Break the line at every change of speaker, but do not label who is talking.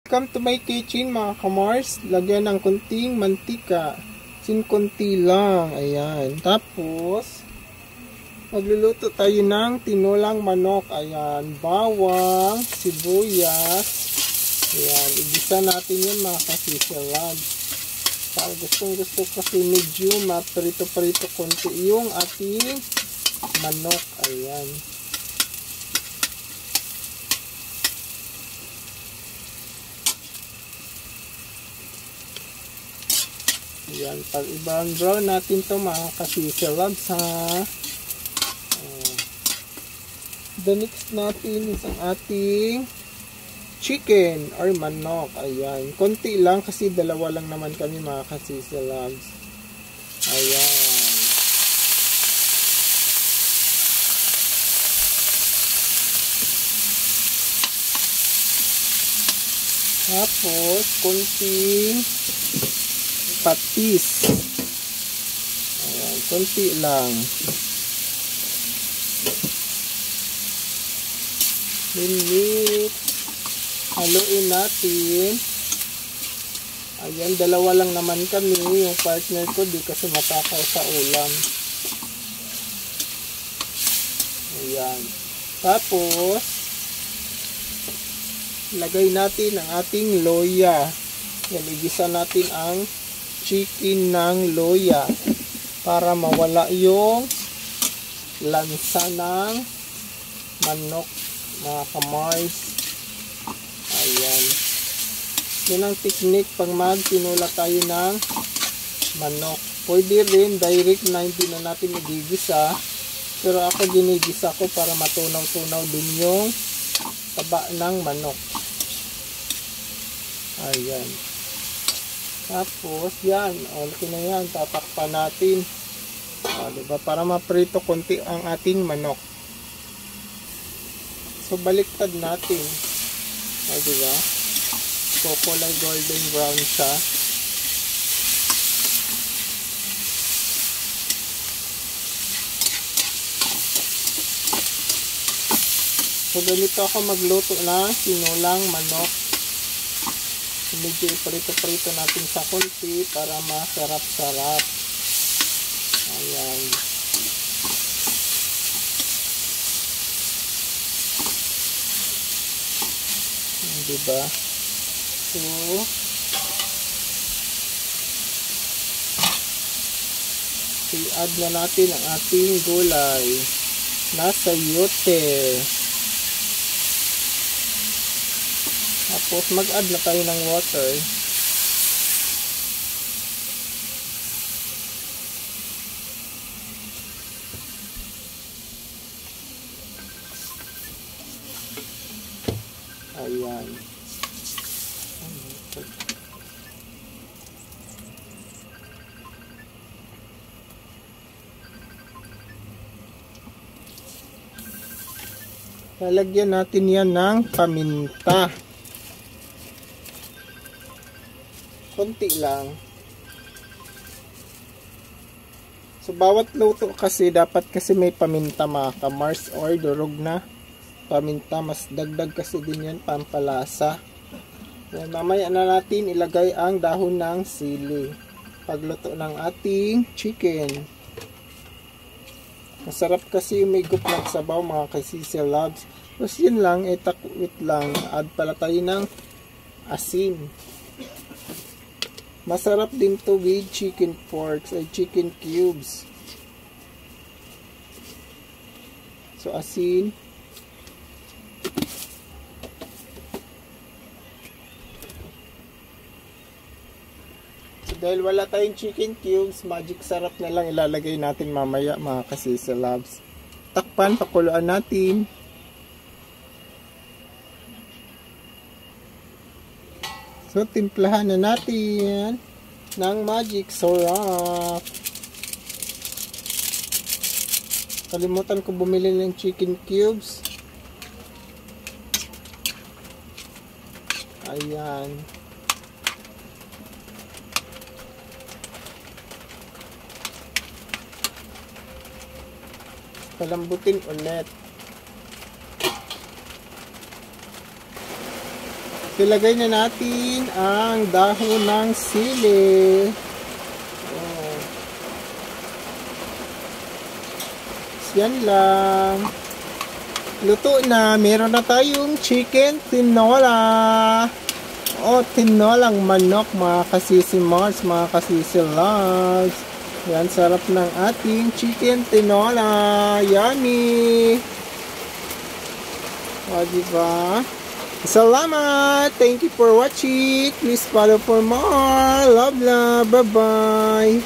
Come to my kitchen mga kamars. Lagyan ng kunting mantika. Konti lang. Ayan. Tapos, magluluto tayo ng tinulang manok. Ayan. Bawang, sibuyas. Ayan. Igisa natin yun mga kasisilads. Gustong gusto kasi medyo maprito-prito konti yung ating manok. Ayan. Ayan, pag i-brown natin to mga kasisilads ha. The next natin is ang ating chicken or manok. Ayan, konti lang kasi dalawa lang naman kami mga kasisilads. Ayan. Tapos, konting patis. Ayan, konti lang. Minit. Haluin natin. Ayan, dalawa lang naman kami. Yung partner ko di kasi matakaw sa ulam. Ayan. Tapos, lagay natin ang ating loya. Yan, igisa natin ang chicken ng loya para mawala yung lansa ng manok mga kamars. Ayan. Yan ang technique pag magtinula tayo ng manok. Pwede rin direct na hindi na natin igigisa. Pero ako ginigisa ko para matunaw-tunaw din yung taba ng manok. Ayan. Tapos, yan. Okay na yan. Tatakpan natin. Diba? Para maprito konti ang ating manok. So, baliktad natin. Diba? So, kulay golden brown siya. So, ganito ako magluto ng tinulang manok. Medyo iprito-prito natin sa konti para masarap-sarap. Ayan. Diba? So, i-add na natin ang ating gulay na sayote. Tapos mag-add na tayo ng water. Ayan. Lalagyan natin yan ng paminta. Konti lang. So, bawat luto kasi dapat kasi may paminta mga kamars or durog na paminta. Mas dagdag kasi din yan pampalasa. Yan, mamaya na natin ilagay ang dahon ng sili. Pagluto ng ating chicken. Masarap kasi may gup ng sabaw mga kasisilads. Tapos yun lang, takwit lang. Add pala tayo ng asin. Masarap din to with chicken forks ay chicken cubes. So, asin. So, dahil wala tayong chicken cubes, magic sarap na lang ilalagay natin mamaya mga kasisilads. Takpan, pakuluan natin. So, timplahan na natin ng magic syrup. Kalimutan ko bumili ng chicken cubes. Ayan. Palambutin ulit. Ilagay na natin ang dahon ng sili. Yan lang. Luto na. Meron na tayong chicken tinola. O tinolang manok, mga kasisi Mars, mga kasisi loves. Yan, sarap ng ating chicken tinola. Yummy! O, diba? Salamat! Thank you for watching. Please follow for more. Love, love. Bye-bye.